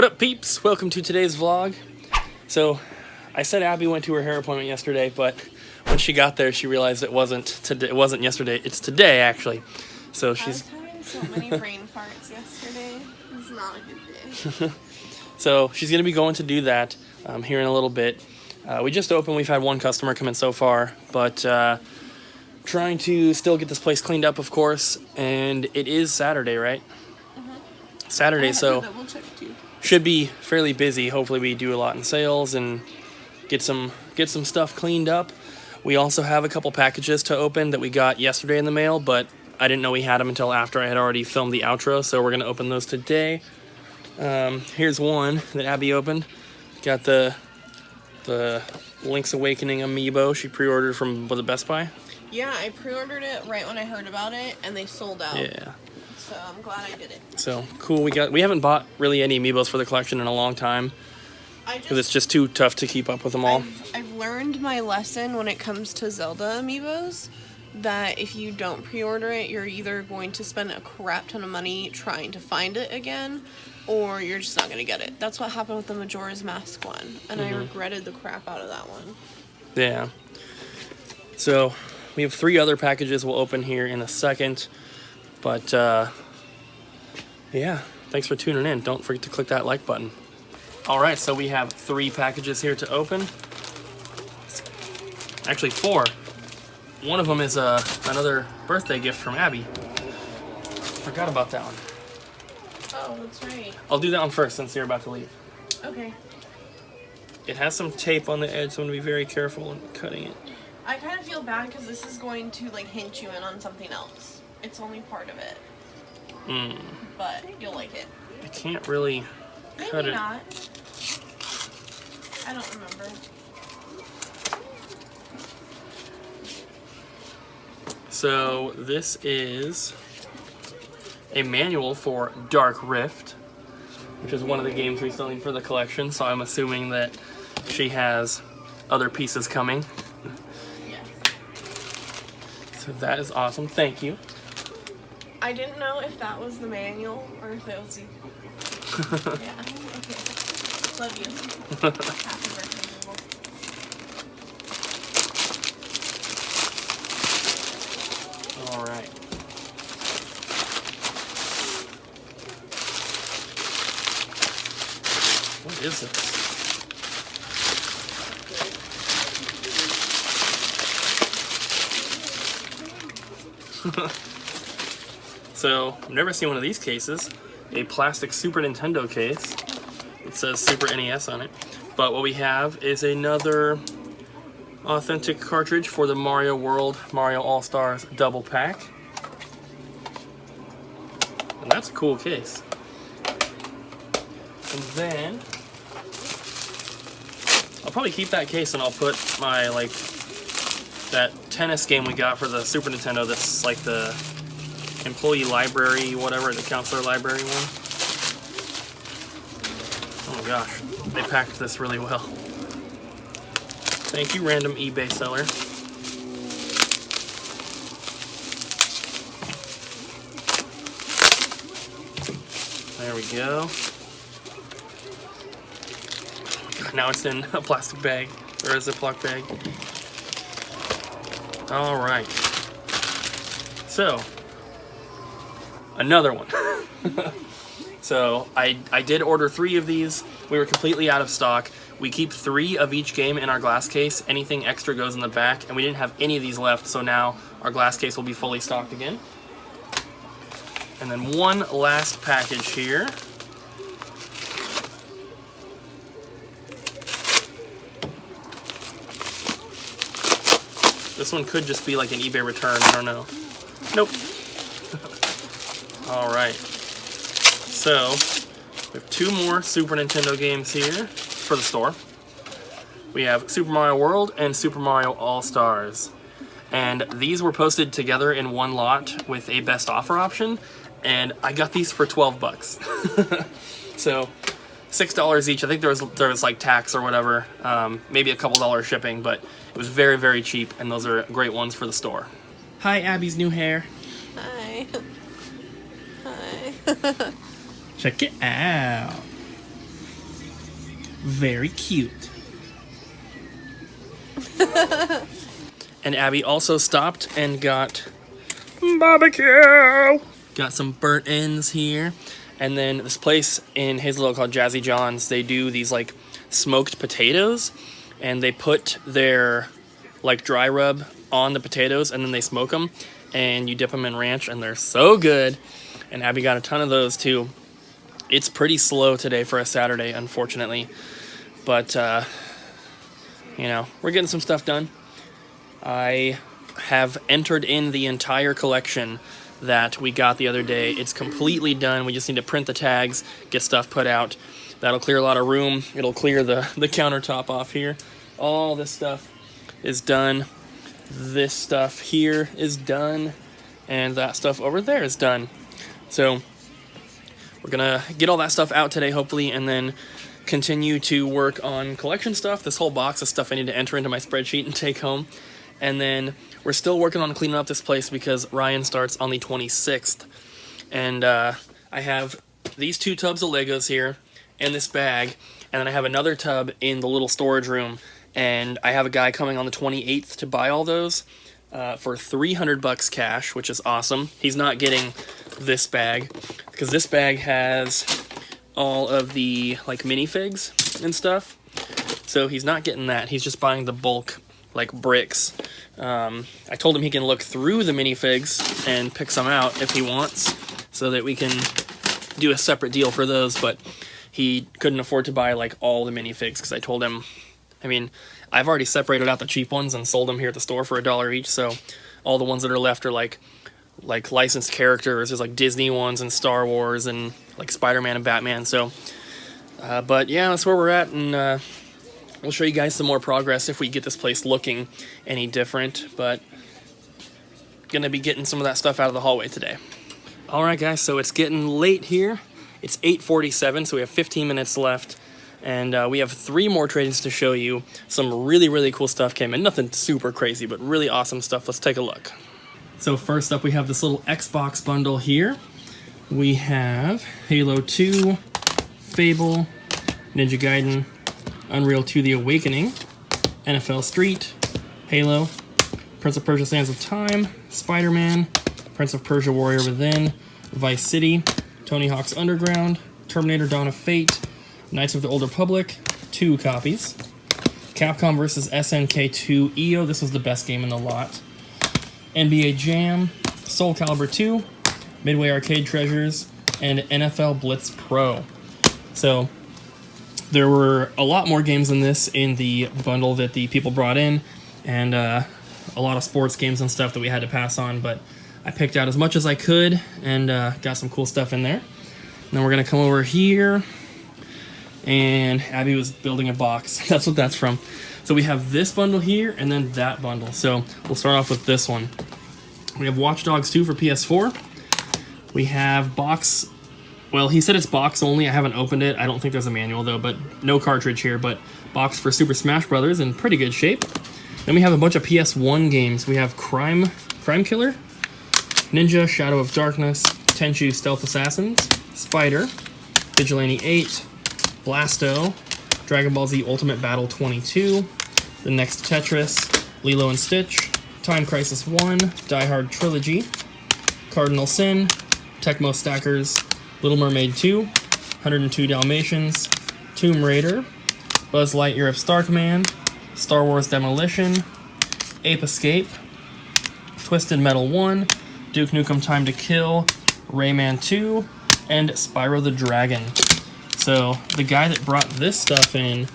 What up, peeps? Welcome to today's vlog. So, I said Abby went to her hair appointment yesterday, but when she got there, she realized it wasn't today. It wasn't yesterday. It's today, actually. So she's having so many brain farts yesterday. It's not a good day. So she's gonna be going to do that here in a little bit. We just opened. We've had one customer come in so far, but trying to still get this place cleaned up, of course. And it is Saturday, right? Saturday, so should be fairly busy. Hopefully we do a lot in sales and get some stuff cleaned up. We also have a couple packages to open that we got yesterday in the mail, but I didn't know we had them until after I had already filmed the outro, so we're gonna open those today. Here's one that Abby opened. Got the Link's Awakening amiibo she pre-ordered from, was it Best Buy? Yeah, I pre-ordered it right when I heard about it, and they sold out. Yeah. So I'm glad I did it. So cool. We haven't bought really any amiibos for the collection in a long time because it's just too tough to keep up with them all. I've learned my lesson when it comes to Zelda amiibos, that if you don't pre-order it, you're either going to spend a crap ton of money trying to find it again, or you're just not going to get it. That's what happened with the Majora's Mask one, and I regretted the crap out of that one. Yeah. So we have 3 other packages we'll open here in a second, but yeah, thanks for tuning in. Don't forget to click that like button. Alright, so we have 3 packages here to open. Actually 4. One of them is another birthday gift from Abby. Forgot about that one. Oh, that's right. I'll do that one first since you're about to leave. Okay. It has some tape on the edge, so I'm going to be very careful in cutting it. I kind of feel bad because this is going to like hint you in on something else. It's only part of it. But you'll like it. I can't really cut it. Maybe not. I don't remember. So this is a manual for Dark Rift, which is one of the games we're selling for the collection, so I'm assuming that she has other pieces coming. Yes. So that is awesome. Thank you. I didn't know if that was the manual or if it was the... Yeah. Okay. Love you. Happy birthday, Google. All right. What is this? So, I've never seen one of these cases. A plastic Super Nintendo case. It says Super NES on it. But what we have is another authentic cartridge for the Mario World Mario All-Stars double pack. And that's a cool case. And then I'll probably keep that case and I'll put my, like, that tennis game we got for the Super Nintendo that's like the employee library, whatever, the counselor library one. Oh my gosh, they packed this really well. Thank you, random eBay seller. There we go. Oh my God, now it's in a plastic bag, or a Ziploc bag. All right. So, another one. So I did order 3 of these. We were completely out of stock. We keep 3 of each game in our glass case. Anything extra goes in the back, and we didn't have any of these left, so now our glass case will be fully stocked again. And then one last package here. This one could just be like an eBay return, I don't know. Nope. Alright. So, we have 2 more Super Nintendo games here for the store. We have Super Mario World and Super Mario All-Stars. And these were posted together in one lot with a best offer option, and I got these for 12 bucks. So, $6 each. I think there was like tax or whatever, maybe a couple dollars shipping, but it was very, very cheap, and those are great ones for the store. Hi, Abby's new hair. Hi. Hi. Check it out. Very cute. And Abby also stopped and got barbecue. Got some burnt ends here. And then this place in Hazelville called Jazzy John's, they do these like smoked potatoes, and they put their like dry rub on the potatoes and then they smoke them, and you dip them in ranch, and they're so good. And Abby got a ton of those too. It's pretty slow today for a Saturday, unfortunately, but you know, we're getting some stuff done. I have entered in the entire collection that we got the other day. It's completely done. We just need to print the tags, get stuff put out. That'll clear a lot of room. It'll clear the countertop off here. All this stuff is done. This stuff here is done. And that stuff over there is done. So we're gonna get all that stuff out today, hopefully, and then continue to work on collection stuff. This whole box of stuff I need to enter into my spreadsheet and take home. And then we're still working on cleaning up this place because Ryan starts on the 26th. And I have these 2 tubs of Legos here and this bag. And then I have another tub in the little storage room. And I have a guy coming on the 28th to buy all those for $300 cash, which is awesome. He's not getting this bag because this bag has all of the like minifigs and stuff. So he's not getting that. He's just buying the bulk like bricks. I told him he can look through the minifigs and pick some out if he wants, so that we can do a separate deal for those, but he couldn't afford to buy like all the minifigs because I told him, I mean, I've already separated out the cheap ones and sold them here at the store for $1 each, so all the ones that are left are like licensed characters. There's like Disney ones and Star Wars and like Spider-Man and Batman, so but yeah, that's where we're at, and we'll show you guys some more progress if we get this place looking any different, but gonna be getting some of that stuff out of the hallway today. Alright guys, so it's getting late here. It's 8:47, so we have 15 minutes left, and we have 3 more trades to show you. Some really, really cool stuff came in. Nothing super crazy, but really awesome stuff. Let's take a look. So first up, we have this little Xbox bundle here. We have Halo 2, Fable, Ninja Gaiden, Unreal 2 The Awakening, NFL Street, Halo, Prince of Persia Sands of Time, Spider-Man, Prince of Persia Warrior Within, Vice City, Tony Hawk's Underground, Terminator Dawn of Fate, Knights of the Old Republic, 2 copies, Capcom vs. SNK 2 EO, this was the best game in the lot, NBA Jam, Soul Calibur 2, Midway Arcade Treasures, and NFL Blitz Pro. So there were a lot more games than this in the bundle that the people brought in, and a lot of sports games and stuff that we had to pass on, but I picked out as much as I could and got some cool stuff in there. And then we're going to come over here, and Abby was building a box. That's what that's from. So we have this bundle here and then that bundle. So we'll start off with this one. We have Watch Dogs 2 for PS4. We have box... Well, he said it's box only. I haven't opened it. I don't think there's a manual, though, but no cartridge here. But box for Super Smash Brothers in pretty good shape. Then we have a bunch of PS1 games. We have Crime Killer, Ninja, Shadow of Darkness, Tenchu Stealth Assassins, Spider, Vigilante 8, Blasto, Dragon Ball Z Ultimate Battle 22, The Next Tetris, Lilo and Stitch, Time Crisis 1, Die Hard Trilogy, Cardinal Sin, Tecmo Stackers, Little Mermaid 2, 102 Dalmatians, Tomb Raider, Buzz Lightyear of Starkman, Star Wars Demolition, Ape Escape, Twisted Metal 1, Duke Nukem Time to Kill, Rayman 2, and Spyro the Dragon. So the guy that brought this stuff in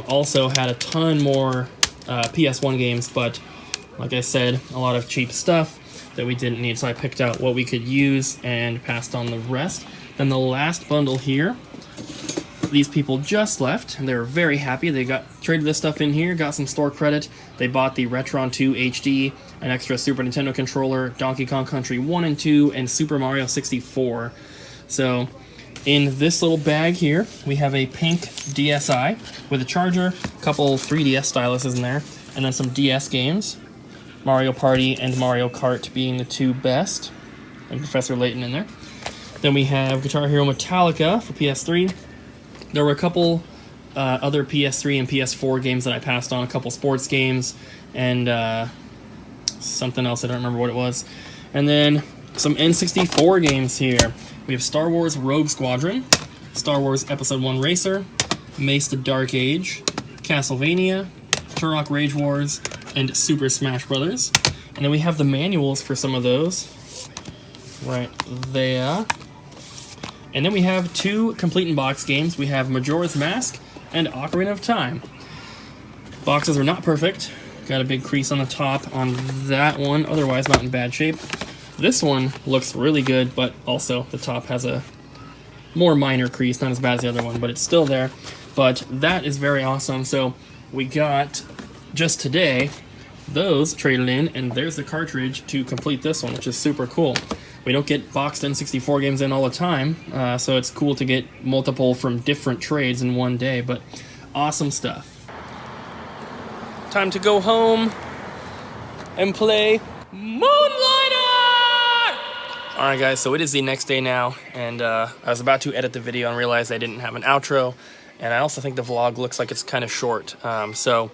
also had a ton more PS1 games, but like I said, a lot of cheap stuff that we didn't need, so I picked out what we could use and passed on the rest. Then the last bundle here, these people just left, and they were very happy. They traded this stuff in here, got some store credit. They bought the Retron 2 HD, an extra Super Nintendo controller, Donkey Kong Country 1 and 2, and Super Mario 64. So in this little bag here, we have a pink DSi with a charger, a couple 3DS styluses in there, and then some DS games. Mario Party and Mario Kart being the 2 best, and Professor Layton in there. Then we have Guitar Hero Metallica for PS3. There were a couple other PS3 and PS4 games that I passed on, a couple sports games, and something else, I don't remember what it was. And then some N64 games here. We have Star Wars Rogue Squadron, Star Wars Episode 1 Racer, Mace the Dark Age, Castlevania, Turok Rage Wars, and Super Smash Brothers. And then we have the manuals for some of those right there. And then we have 2 complete in box games. We have Majora's Mask and Ocarina of Time. Boxes are not perfect. Got a big crease on the top on that one, otherwise not in bad shape. This one looks really good, but also the top has a more minor crease, not as bad as the other one, but it's still there. But that is very awesome. So we got, just today, those traded in, and there's the cartridge to complete this one, which is super cool. We don't get boxed N64 games in all the time, so it's cool to get multiple from different trades in one day, but awesome stuff. Time to go home and play Moonlighter! Alright guys, so it is the next day now, and I was about to edit the video and realized I didn't have an outro, and I also think the vlog looks like it's kind of short, so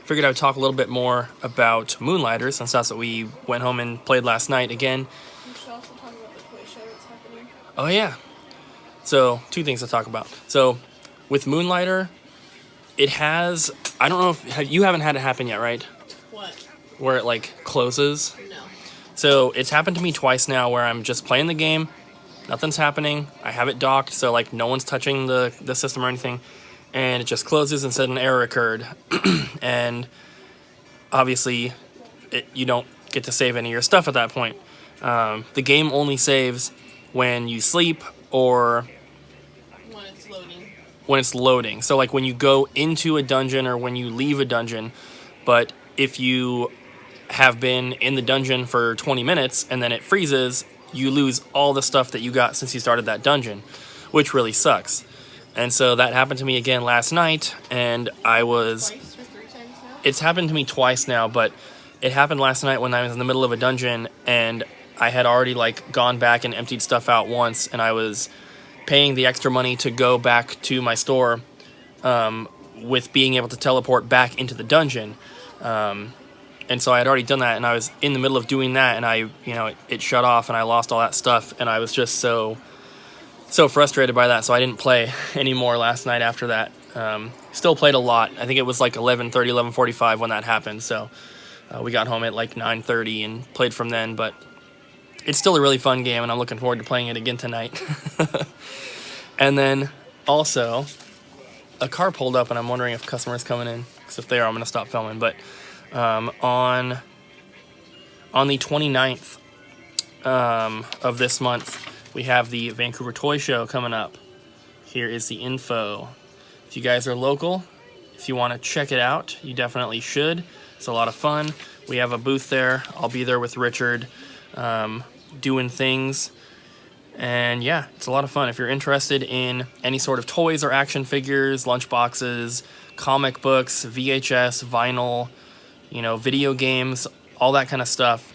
figured I would talk a little bit more about Moonlighter, since that's what we went home and played last night again. You should also talk about the toy show that's happening. Oh yeah. So, 2 things to talk about. So, with Moonlighter, it has, I don't know if, you haven't had it happen yet, right? What? Where it like closes? No. So, it's happened to me twice now where I'm just playing the game, nothing's happening, I have it docked, so like no one's touching the system or anything, and it just closes and said an error occurred. And obviously, you don't get to save any of your stuff at that point. The game only saves when you sleep or When it's loading. when it's loading. So like when you go into a dungeon or when you leave a dungeon. But if you have been in the dungeon for 20 minutes and then it freezes, you lose all the stuff that you got since you started that dungeon, which really sucks. And so that happened to me again last night, and I was... Twice or 3 times now? It's happened to me twice now, but it happened last night when I was in the middle of a dungeon, and I had already like gone back and emptied stuff out once, and I was paying the extra money to go back to my store with being able to teleport back into the dungeon. And so I had already done that, and I was in the middle of doing that, and it shut off, and I lost all that stuff, and I was just so frustrated by that, so I didn't play anymore last night after that. Still played a lot. I think it was like 11:30, 11:45 when that happened, so we got home at like 9:30 and played from then, but it's still a really fun game, and I'm looking forward to playing it again tonight. And then also, a car pulled up, and I'm wondering if customers coming in, because if they are, I'm going to stop filming, but on the 29th of this month, we have the Vancouver Toy Show coming up. Here is the info. If you guys are local, if you want to check it out, you definitely should. It's a lot of fun. We have a booth there. I'll be there with Richard doing things. And yeah, it's a lot of fun. If you're interested in any sort of toys or action figures, lunchboxes, comic books, VHS, vinyl, video games, all that kind of stuff,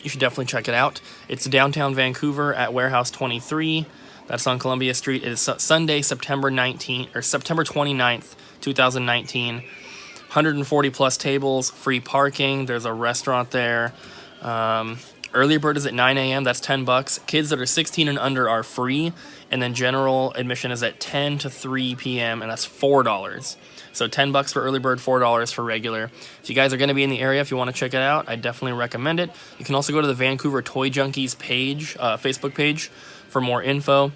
you should definitely check it out. It's downtown Vancouver at Warehouse 23. That's on Columbia Street. It is Sunday, September 29th, 2019. 140 plus tables, free parking. There's a restaurant there. Early bird is at 9 a.m. That's $10. Kids that are 16 and under are free. And then general admission is at 10 to 3 p.m. and that's $4. So $10 for early bird, $4 for regular. If you guys are going to be in the area, if you want to check it out, I definitely recommend it. You can also go to the Vancouver Toy Junkies page, Facebook page, for more info.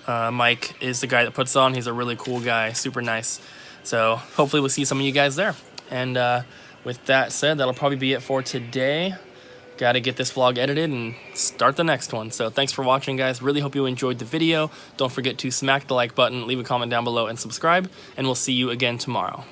Mike is the guy that puts it on. He's a really cool guy, super nice. So hopefully we'll see some of you guys there. And with that said, that'll probably be it for today. Got to get this vlog edited and start the next one. So thanks for watching, guys. Really hope you enjoyed the video. Don't forget to smack the like button, leave a comment down below, and subscribe. And we'll see you again tomorrow.